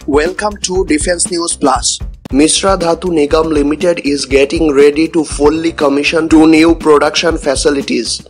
Welcome to Defense News Plus. Mishra Dhatu Nigam Limited is getting ready to fully commission 2 new production facilities.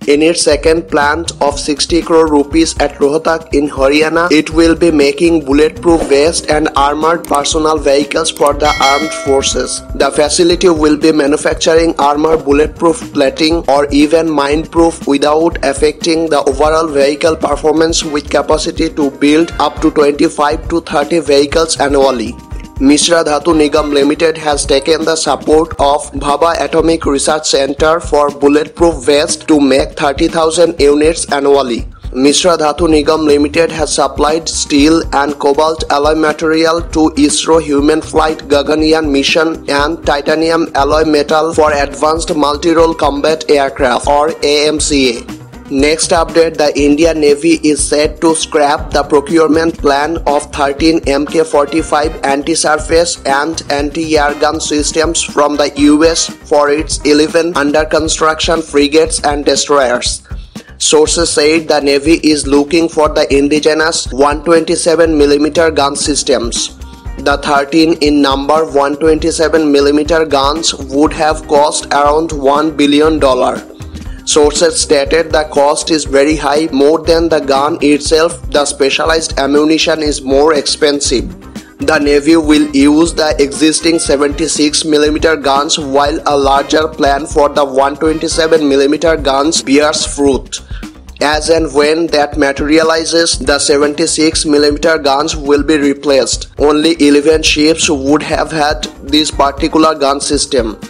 In its second plant of 60 crore rupees at Rohtak in Haryana, it will be making bulletproof vests and armored personal vehicles for the armed forces. The facility will be manufacturing armor bulletproof plating or even mine-proof without affecting the overall vehicle performance, with capacity to build up to 25 to 30 vehicles annually. Mishra Dhatu Nigam Limited has taken the support of Bhabha Atomic Research Center for bulletproof vests to make 30,000 units annually. Mishra Dhatu Nigam Limited has supplied steel and cobalt alloy material to ISRO Human Flight Gaganyaan mission and titanium alloy metal for Advanced Multi-Role Combat Aircraft or AMCA. Next update, the Indian Navy is set to scrap the procurement plan of 13 Mk-45 anti-surface and anti-air gun systems from the US for its 11 under-construction frigates and destroyers. Sources said the Navy is looking for the indigenous 127mm gun systems. The 13 in number 127mm guns would have cost around $1 billion. Sources stated the cost is very high, more than the gun itself. The specialized ammunition is more expensive. The Navy will use the existing 76mm guns, while a larger plan for the 127mm guns bears fruit. As and when that materializes, the 76mm guns will be replaced. Only 11 ships would have had this particular gun system.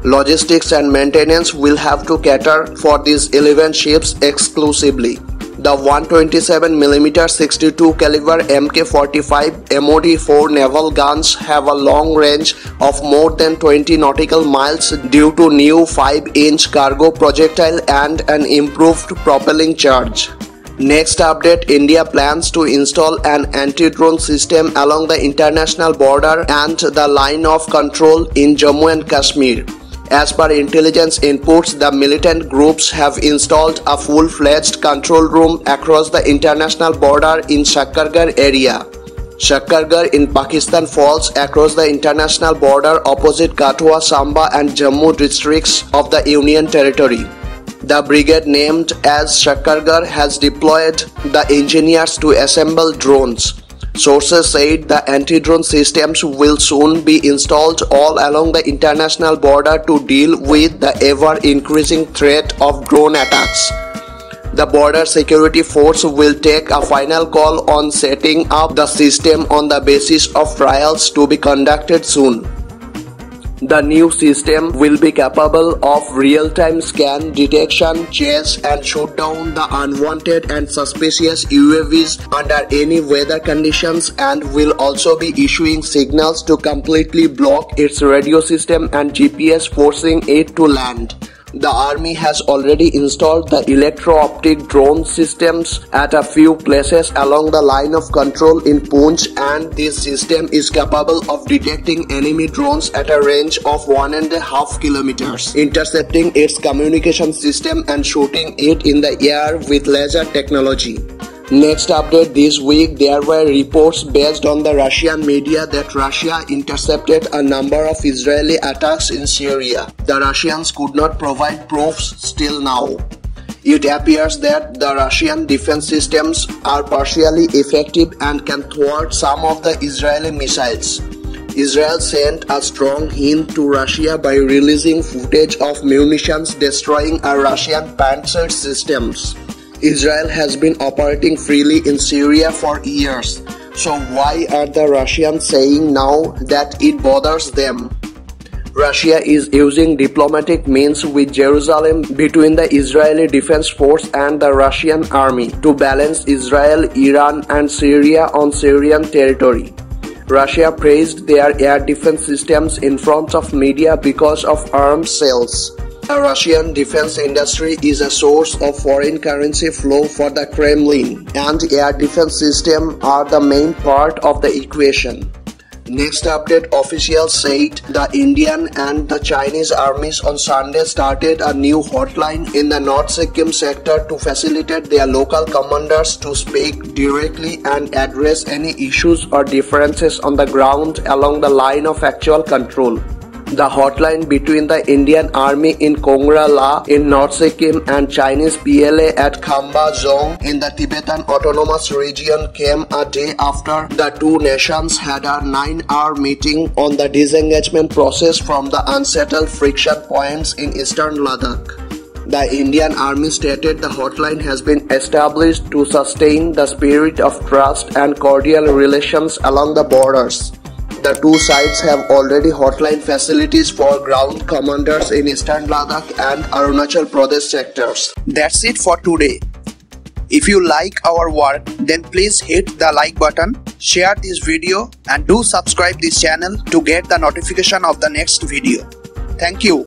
Logistics and maintenance will have to cater for these 11 ships exclusively. The 127mm 62 caliber Mk-45 MOD-4 naval guns have a long range of more than 20 nautical miles due to new 5-inch cargo projectile and an improved propelling charge. Next update, India plans to install an anti-drone system along the international border and the line of control in Jammu and Kashmir. As per intelligence inputs, the militant groups have installed a full-fledged control room across the international border in Shakkargarh area. Shakkargarh in Pakistan falls across the international border opposite Kathua, Samba and Jammu districts of the Union Territory. The brigade named as Shakkargarh has deployed the engineers to assemble drones. Sources said the anti-drone systems will soon be installed all along the international border to deal with the ever-increasing threat of drone attacks. The Border Security Force will take a final call on setting up the system on the basis of trials to be conducted soon. The new system will be capable of real-time scan, detection, chase and shoot down the unwanted and suspicious UAVs under any weather conditions, and will also be issuing signals to completely block its radio system and GPS, forcing it to land. The army has already installed the electro-optic drone systems at a few places along the line of control in Poonch, and this system is capable of detecting enemy drones at a range of 1.5 kilometers, intercepting its communication system and shooting it in the air with laser technology. Next update, this week there were reports based on the Russian media that Russia intercepted a number of Israeli attacks in Syria. The Russians could not provide proofs still now. It appears that the Russian defense systems are partially effective and can thwart some of the Israeli missiles. Israel sent a strong hint to Russia by releasing footage of munitions destroying a Russian Panzer systems. Israel has been operating freely in Syria for years, so why are the Russians saying now that it bothers them? Russia is using diplomatic means with Jerusalem between the Israeli Defense Force and the Russian army to balance Israel, Iran and Syria on Syrian territory. Russia praised their air defense systems in front of media because of arms sales. The Russian defense industry is a source of foreign currency flow for the Kremlin, and air defense systems are the main part of the equation. Next update, officials said the Indian and the Chinese armies on Sunday started a new hotline in the North Sikkim sector to facilitate their local commanders to speak directly and address any issues or differences on the ground along the line of actual control. The hotline between the Indian Army in Kongra La in North Sikkim and Chinese PLA at Khamba Zone in the Tibetan Autonomous Region came a day after the two nations had a 9-hour meeting on the disengagement process from the unsettled friction points in eastern Ladakh. The Indian Army stated the hotline has been established to sustain the spirit of trust and cordial relations along the borders. The two sides have already hotline facilities for ground commanders in Eastern Ladakh and Arunachal Pradesh sectors. That's it for today. If you like our work, then please hit the like button, share this video and do subscribe this channel to get the notification of the next video. Thank you.